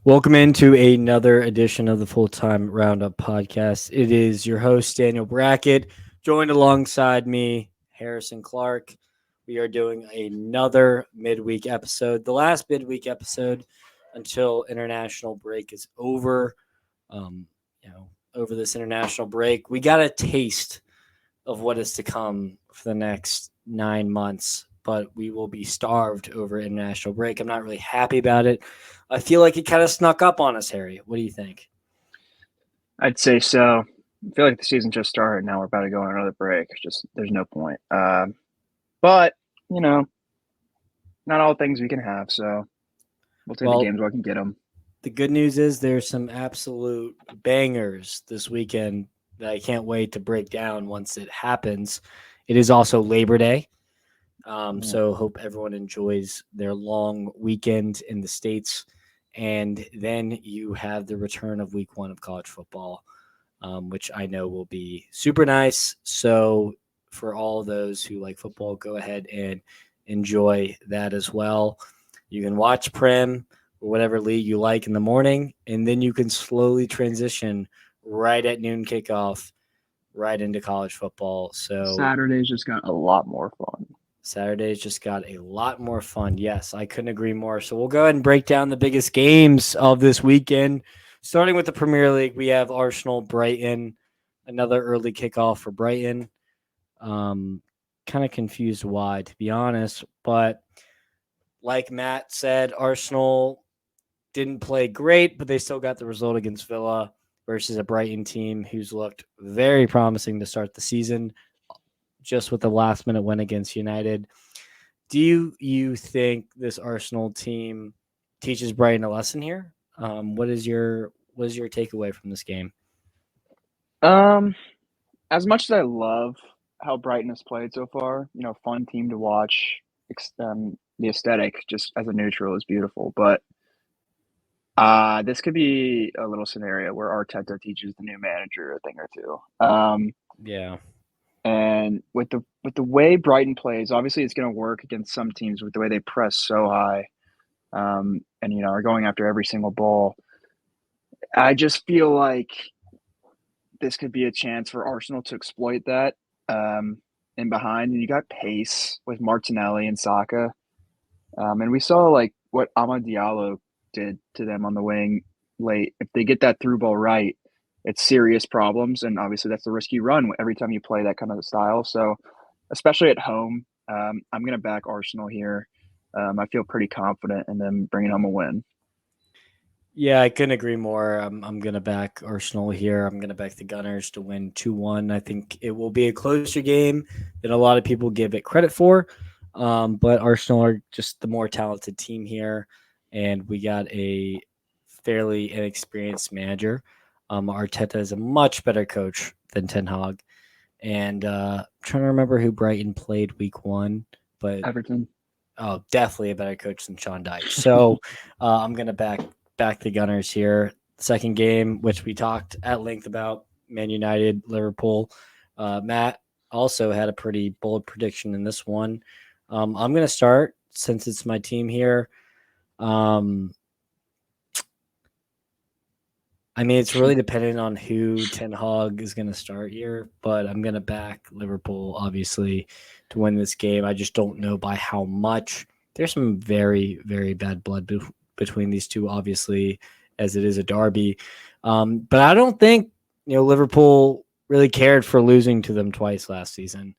Welcome into another edition of the Full Time Roundup podcast. It is your host, Daniel Brackett, joined alongside me, Harrison Clark. We are doing another midweek episode, the last midweek episode until international break is over. Um, over this international break, we got a taste of what is to come for the next 9 months, but we will be starved over international break. I'm not really happy about it. I feel like it kind of snuck up on us, Harry. What do you think? I'd say so. I feel like the season just started. Now we're about to go on another break. There's no point. But you know, not all things we can have. So we'll take the Well, games while I can get them. the good news is there's some absolute bangers this weekend that I can't wait to break down once it happens. It is also Labor Day. So hope everyone enjoys their long weekend in the States. And then you have the return of week one of college football, which I know will be super nice. So for all those who like football, go ahead and enjoy that as well. You can watch Prem or whatever league you like in the morning, and then you can slowly transition right at noon kickoff right into college football. So Saturdays just got a lot more fun. Saturdays just got a lot more fun. Yes, I couldn't agree more. So we'll go ahead and break down the biggest games of this weekend. Starting with the Premier League, we have Arsenal Brighton, another early kickoff for Brighton. Kind of confused why, to be honest. But like Matt said, Arsenal didn't play great, but they still got the result against Villa versus a Brighton team who's looked very promising to start the season, just with the last minute win against United. Do you think this Arsenal team teaches Brighton a lesson here? What is your takeaway from this game? Um, as much as I love how Brighton has played so far, fun team to watch. The aesthetic, just as a neutral, is beautiful. But this could be a little scenario where Arteta teaches the new manager a thing or two. Yeah, And with the way Brighton plays, obviously it's going to work against some teams with the way they press so high, and are going after every single ball. I just feel like this could be a chance for Arsenal to exploit that in behind. And you got pace with Martinelli and Saka, and we saw like what Amad Diallo did to them on the wing late. If they get that through ball right, it's serious problems, and obviously that's the risk you run every time you play that kind of style. So, especially at home, I'm going to back Arsenal here. I feel pretty confident in them bringing home a win. yeah, I couldn't agree more. I'm gonna back Arsenal here. I'm gonna back the Gunners to win 2-1. I think it will be a closer game than a lot of people give it credit for. But Arsenal are just the more talented team here, and we got a fairly inexperienced manager. Arteta is a much better coach than Ten Hag, and I'm trying to remember who Brighton played week one, but Everton. definitely a better coach than Sean Dyche. So I'm gonna back the Gunners here. Second game, which we talked at length about, Man United, Liverpool. Matt also had a pretty bold prediction in this one. I'm gonna start since it's my team here. Um, I mean, it's really dependent on who Ten Hag is going to start here, but I'm going to back Liverpool, obviously, to win this game. I just don't know by how much. There's some very, very bad blood between these two, obviously, as it is a derby. But I don't think Liverpool really cared for losing to them twice last season.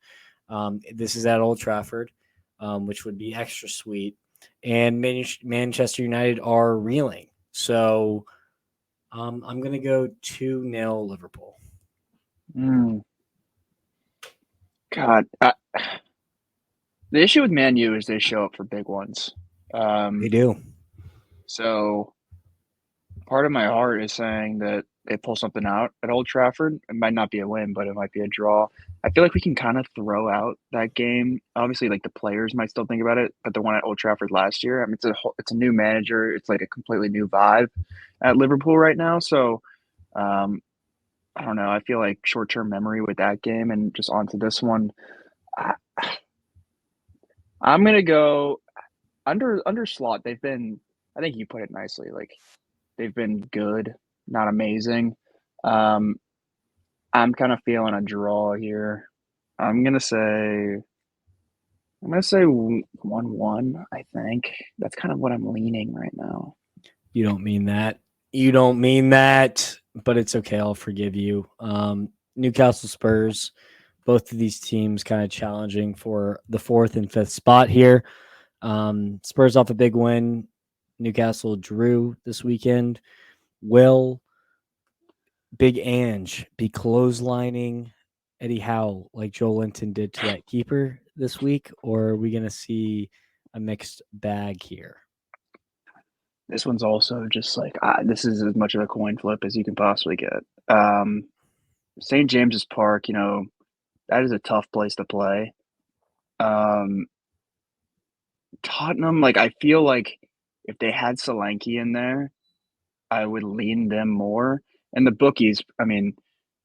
This is at Old Trafford, which would be extra sweet, and Manchester United are reeling. So I'm going to go 2-0 Liverpool. Mm, God, the issue with Man U is they show up for big ones. They Um, do. so part of my heart is saying that they pull something out at Old Trafford. It might not be a win, but it might be a draw. I feel like we can kind of throw out that game. Obviously, like the players might still think about it, but the one at Old Trafford last year, I mean, it's a new manager. It's like a completely new vibe at Liverpool right now. So um, I don't know. I feel like short term memory with that game, and just onto this one. I, I'm gonna go under slot. They've been. I think you put it nicely. Like They've been good, not amazing. Um, I'm kind of feeling a draw here. I'm gonna say I'm gonna say 1-1. I think that's kind of what I'm leaning right now. You don't mean that. You don't mean that, but it's okay. I'll forgive you. Newcastle Spurs, both of these teams kind of challenging for the fourth and fifth spot here. Spurs off a big win. Newcastle drew this weekend. Will Big Ange be clotheslining Eddie Howe like Joel Linton did to that keeper this week, or are we going to see a mixed bag here? This one's also just like this is as much of a coin flip as you can possibly get. Um, St. James's Park, that is a tough place to play. Um, Tottenham, like I feel like if they had Solanke in there, I would lean them more. And the bookies, I mean,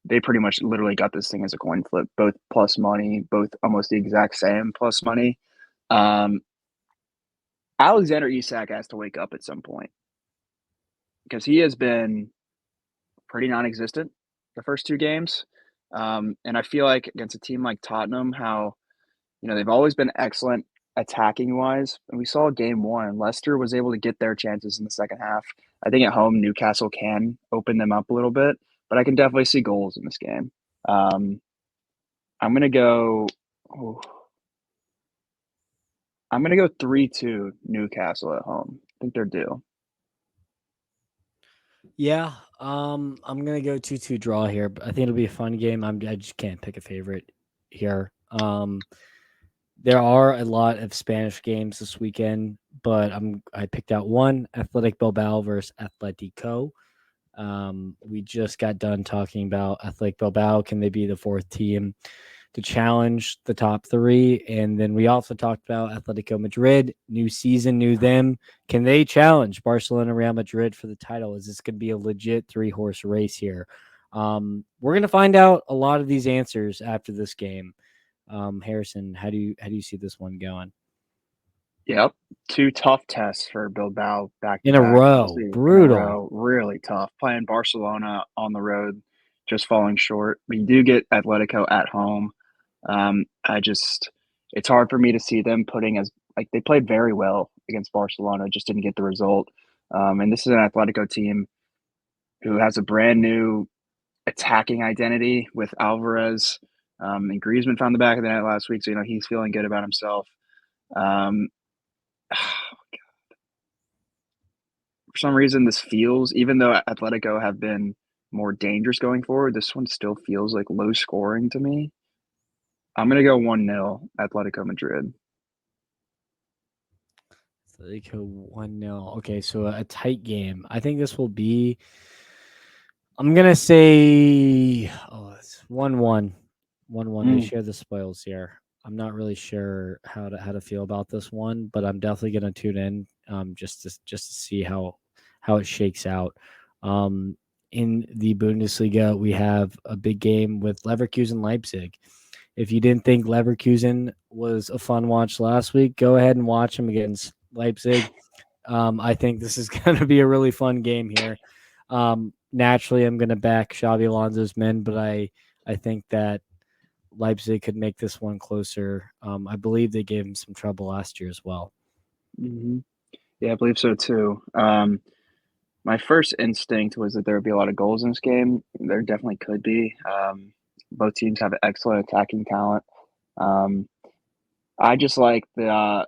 they pretty much literally got this thing as a coin flip, both plus money, both almost the exact same plus money. Um, Alexander Isak has to wake up at some point because he has been pretty non-existent the first two games. And I feel like against a team like Tottenham, how they've always been excellent attacking wise. And we saw game one, Leicester was able to get their chances in the second half. I think at home, Newcastle can open them up a little bit, but I can definitely see goals in this game. Um, I'm gonna go. Oh, I'm gonna go 3-2 Newcastle at home. I think they're due. Yeah, I'm gonna go 2-2 draw here, but I think it'll be a fun game. I just can't pick a favorite here. There are a lot of Spanish games this weekend, but I picked out one: Athletic Bilbao versus Atletico. We just got done talking about Athletic Bilbao. Can they be the fourth team to challenge the top three? And then we also talked about Atletico Madrid, new season, new them. Can they challenge Barcelona, Real Madrid for the title? Is this going to be a legit 3-horse race here? We're going to find out a lot of these answers after this game. Harrison, how do you see this one going? Yep. Two tough tests for Bilbao back to In a back, row, obviously in a brutal. row. Really tough. Playing Barcelona on the road, just falling short. We do get Atletico at home. It's hard for me to see them putting as like they played very well against Barcelona, just didn't get the result. And this is an Atletico team who has a brand new attacking identity with Alvarez. And Griezmann found the back of the net last week, so he's feeling good about himself. Um, for some reason, this feels, even though Atletico have been more dangerous going forward, this one still feels like low scoring to me. I'm gonna go 1-0 Atletico Madrid. Atletico 1-0. Okay, so a tight game. I think this will be. I'm gonna say, it's 1-1. 1-1. They Mm. share the spoils here. I'm not really sure how to feel about this one, but I'm definitely gonna tune in just to see how it shakes out. Um, in the Bundesliga, we have a big game with Leverkusen Leipzig. If you didn't think Leverkusen was a fun watch last week, go ahead and watch them against Leipzig. I think this is going to be a really fun game here. Naturally, I'm going to back Xabi Alonso's men, but I think that Leipzig could make this one closer. I believe they gave him some trouble last year as well. Hmm. Yeah, I believe so too. My first instinct was that there would be a lot of goals in this game. There definitely could be. Both teams have excellent attacking talent. Um, I just like I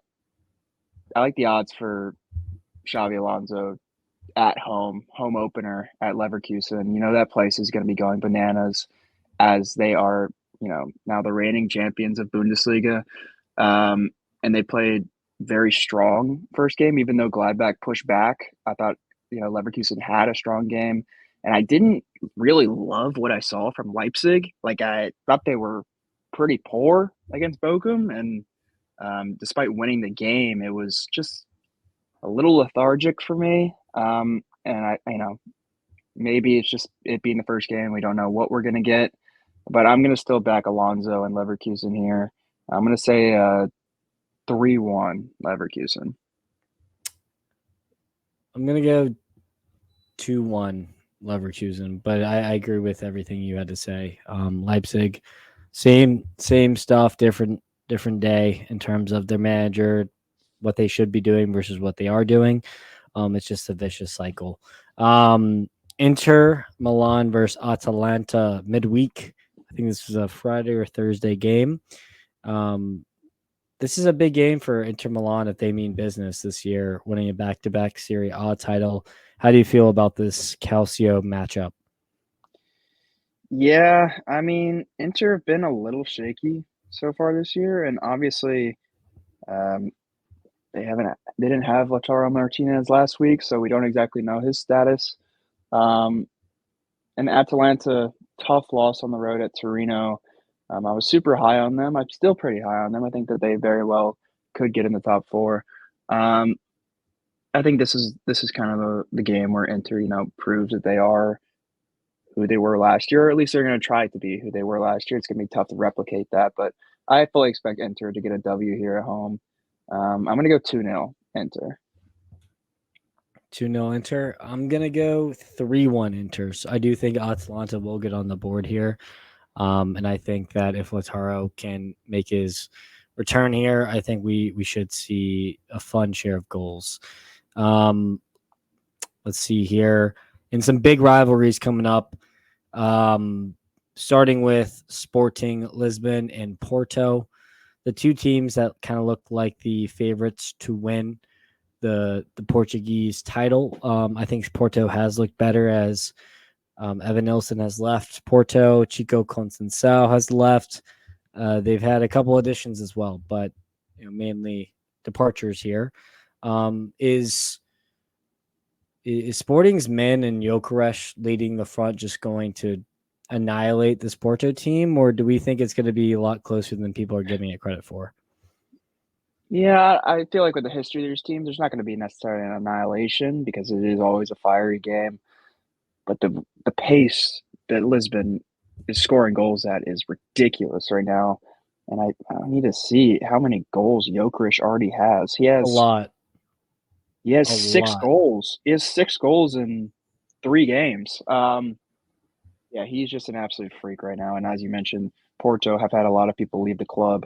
like the odds for Xavi Alonso at home opener at Leverkusen. That place is going to be going bananas as they are, now the reigning champions of Bundesliga. Um, and they played very strong first game, even though Gladbach pushed back. I thought, Leverkusen had a strong game. And I didn't really love what I saw from Leipzig. Like, I thought they were pretty poor against Bochum. And despite winning the game, it was just a little lethargic for me. And maybe it's just it being the first game. We don't know what we're going to get. But I'm going to still back Alonso and Leverkusen here. I'm going to say 3-1 Leverkusen. I'm going to go 2-1 Leverkusen, but I agree with everything you had to say. Leipzig, same stuff, different day in terms of their manager, what they should be doing versus what they are doing. It's just a vicious cycle. Inter Milan versus Atalanta midweek. I think this was a Friday or Thursday game. This is a big game for Inter Milan if they mean business this year, winning a back-to-back Serie A title. How do you feel about this Calcio matchup? Yeah, I mean, Inter have been a little shaky so far this year, and obviously, um, they didn't have Lautaro Martinez last week, so we don't exactly know his status. Um, and Atalanta, tough loss on the road at Torino. I was super high on them. I'm still pretty high on them. I think that they very well could get in the top four. Um, I think this is kind of the game where Inter, proves that they are who they were last year, or at least they're going to try to be who they were last year. It's going to be tough to replicate that, but I fully expect Inter to get a W here at home. I'm going to go 2-0 Inter. 2-0 Inter. I'm going to go 3-1 Inter. So I do think Atalanta will get on the board here. And I think that if Lautaro can make his return here, I think we should see a fun share of goals. Let's see here. In some big rivalries coming up, starting with Sporting Lisbon and Porto, the two teams that kind of look like the favorites to win the Portuguese title. I think Porto has looked better as Evan Nilsson has left Porto. Chico Conceição has left. They've had a couple additions as well, but mainly departures here. Is Sporting's men and Gyökeres leading the front just going to annihilate this Porto team, or do we think it's going to be a lot closer than people are giving it credit for? Yeah, I feel like with the history of these teams, there's not going to be necessarily an annihilation because it is always a fiery game. But the pace that Lisbon is scoring goals at is ridiculous right now. And I need to see how many goals Gyökeres already has. He A has lot. he has A six lot. goals. He has 6 goals in 3 games. Yeah, he's just an absolute freak right now. And as you mentioned, Porto have had a lot of people leave the club,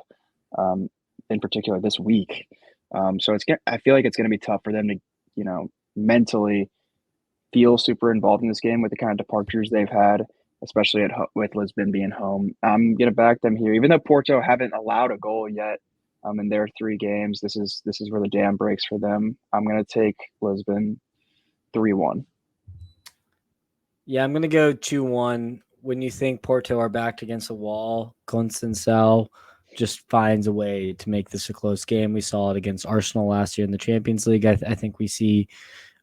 um, in particular this week. So I feel like it's going to be tough for them to, mentally feel super involved in this game with the kind of departures they've had, especially with Lisbon being home. I'm going to back them here, even though Porto haven't allowed a goal yet. In their 3 games, this is where the dam breaks for them. I'm going to take Lisbon 3-1. Yeah, I'm going to go 2-1. When you think Porto are backed against a wall, Conceição just finds a way to make this a close game. We saw it against Arsenal last year in the Champions League. I think we see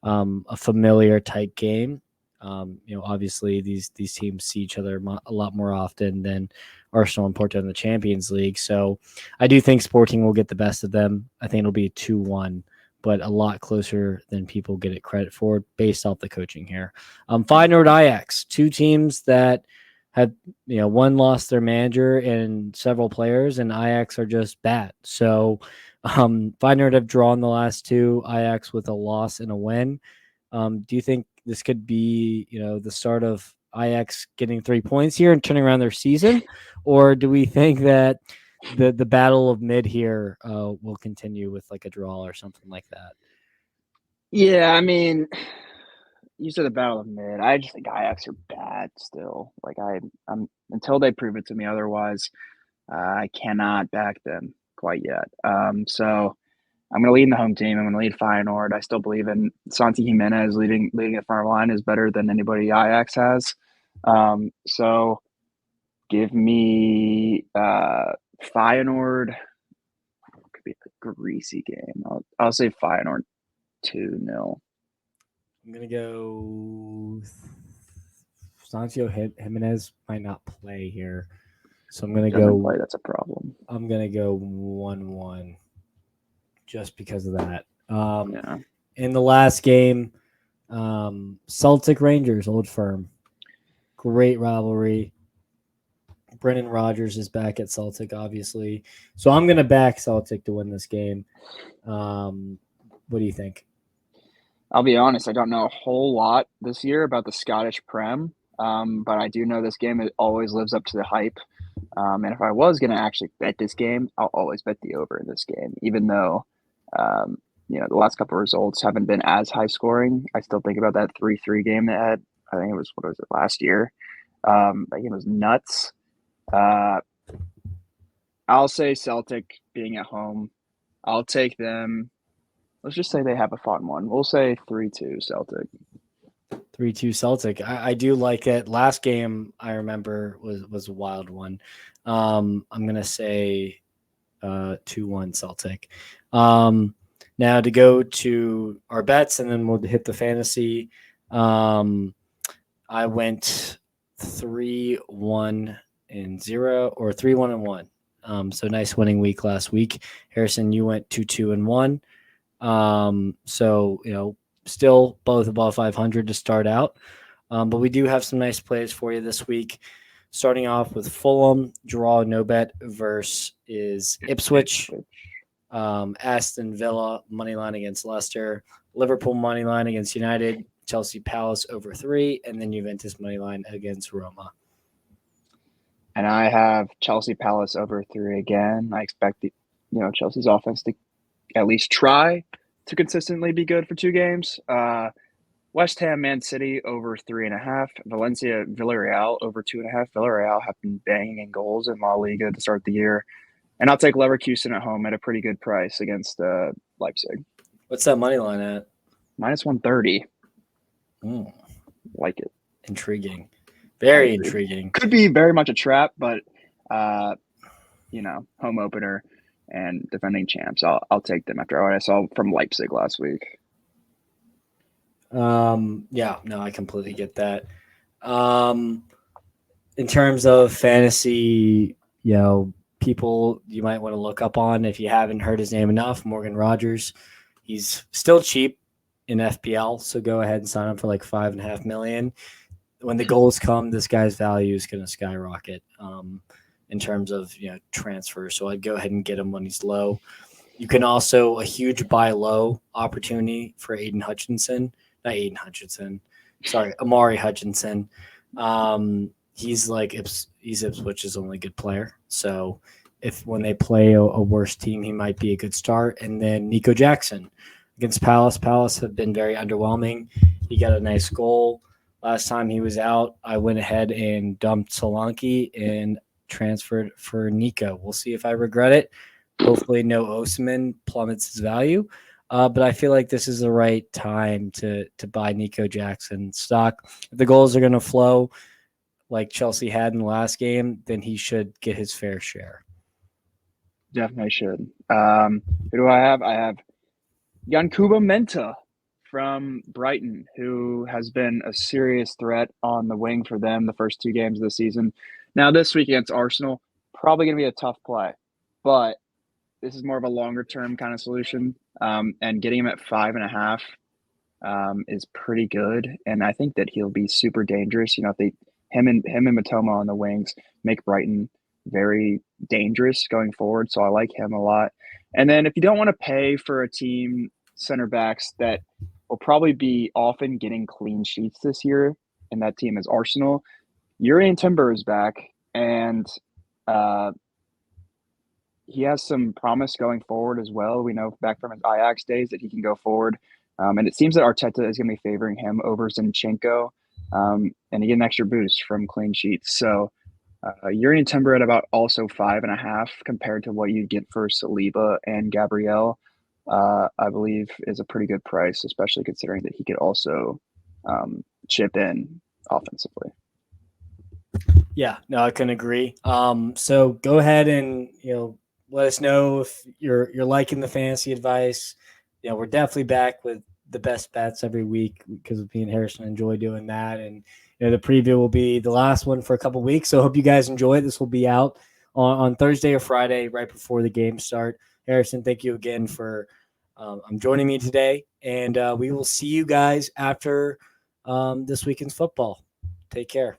a familiar type game. Obviously these teams see each other a lot more often than Arsenal and Porto in the Champions League. So I do think Sporting will get the best of them. I think it'll be a 2-1, but a lot closer than people get it credit for based off the coaching here. Feyenoord Ajax, two teams that had, one lost their manager and several players, and Ajax are just bad. So Feyenoord have drawn the last two, Ajax with a loss and a win. Do you think this could be, the start of Ajax getting 3 points here and turning around their season? Or do we think that the battle of mid here will continue with like a draw or something like that? Yeah, I mean, you said the battle of mid. I just think Ajax are bad still. Like I'm until they prove it to me otherwise, I cannot back them quite yet. So I'm going to lead in the home team. I'm going to lead Feyenoord. I still believe in Santi Jimenez leading the front line is better than anybody Ajax has. So give me Feyenoord. Could be a greasy game. I'll say Feyenoord 2-0. I'm gonna go. Sancho Jimenez might not play here, so I'm gonna Doesn't go. play. That's a problem. I'm gonna go 1-1, just because of that. Yeah. In the last game, Celtic Rangers, Old Firm, great rivalry. Brendan Rodgers is back at Celtic, obviously, so I'm gonna back Celtic to win this game. What do you think? I'll be honest, I don't know a whole lot this year about the Scottish Prem, but I do know this game it always lives up to the hype. And if I was going to actually bet this game, I'll always bet the over in this game, even though, um, the last couple of results haven't been as high scoring. I still think about that 3-3 game they had. I think it was, what was it, last year? That game was nuts. Uh, I'll say Celtic being at home. I'll take them. Let's just say they have a fun one. We'll say 3-2 Celtic. 3-2 Celtic. I do like it. Last game I remember was a wild one. I'm gonna say 2-1 Celtic. Now to go to our bets, and then we'll hit the fantasy. I went 3-1-0 or 3-1-1. So nice winning week last week. Harrison, you went 2-2-1. So still both above 500 to start out. But we do have some nice plays for you this week. Starting off with Fulham, draw no bet versus Ipswich. Aston Villa, money line against Leicester. Liverpool, money line against United. Chelsea Palace over 3. And then Juventus, money line against Roma. And I have Chelsea Palace over 3 again. I expect Chelsea's offense to at least try to consistently be good for 2 games. West Ham, Man City over 3.5. Valencia, Villarreal over 2.5. Villarreal have been banging in goals in La Liga to start the year. And I'll take Leverkusen at home at a pretty good price against Leipzig. What's that money line at? -130. Like it. Intriguing. Very intriguing. Could be very much a trap, but home opener and defending champs. I'll take them after what I saw from Leipzig last week. Yeah, no, I completely get that. In terms of fantasy, people you might want to look up on if you haven't heard his name enough, Morgan Rogers. He's still cheap in FPL, so go ahead and sign up for like $5.5 million. When the goals come, this guy's value is going to skyrocket in terms of transfer. So I'd go ahead and get him when he's low. You can also a huge buy low opportunity for Amari Hutchinson. He's Ipswich's only good player. So if when they play a worse team, he might be a good start. And then Nico Jackson against Palace. Palace have been very underwhelming. He got a nice goal. Last time he was out, I went ahead and dumped Solanke and transferred for Nico. We'll see if I regret it. Hopefully no Osimhen plummets his value. But I feel like this is the right time to buy Nico Jackson stock. If the goals are going to flow like Chelsea had in the last game, then he should get his fair share. Definitely should. Who do I have? I have Yankuba Mensah from Brighton, who has been a serious threat on the wing for them the first 2 games of the season. Now, this week against Arsenal, probably going to be a tough play, but this is more of a longer-term kind of solution, and getting him at 5.5 is pretty good, and I think that he'll be super dangerous. If him and Matoma on the wings make Brighton very dangerous going forward, so I like him a lot. And then if you don't want to pay for a team center backs that will probably be often getting clean sheets this year, and that team is Arsenal, Urian Timber is back, and he has some promise going forward as well. We know back from his Ajax days that he can go forward. And it seems that Arteta is going to be favoring him over Zinchenko, and he get an extra boost from clean sheets. So Urian Timber at about also 5.5 compared to what you get for Saliba and Gabriel, I believe is a pretty good price, especially considering that he could also chip in offensively. Yeah, no, I can agree. So go ahead and let us know if you're liking the fantasy advice. We're definitely back with the best bets every week because me and Harrison enjoy doing that. And the preview will be the last one for a couple weeks. So I hope you guys enjoy it. This will be out on Thursday or Friday, right before the game start. Harrison, thank you again for joining me today. And we will see you guys after this weekend's football. Take care.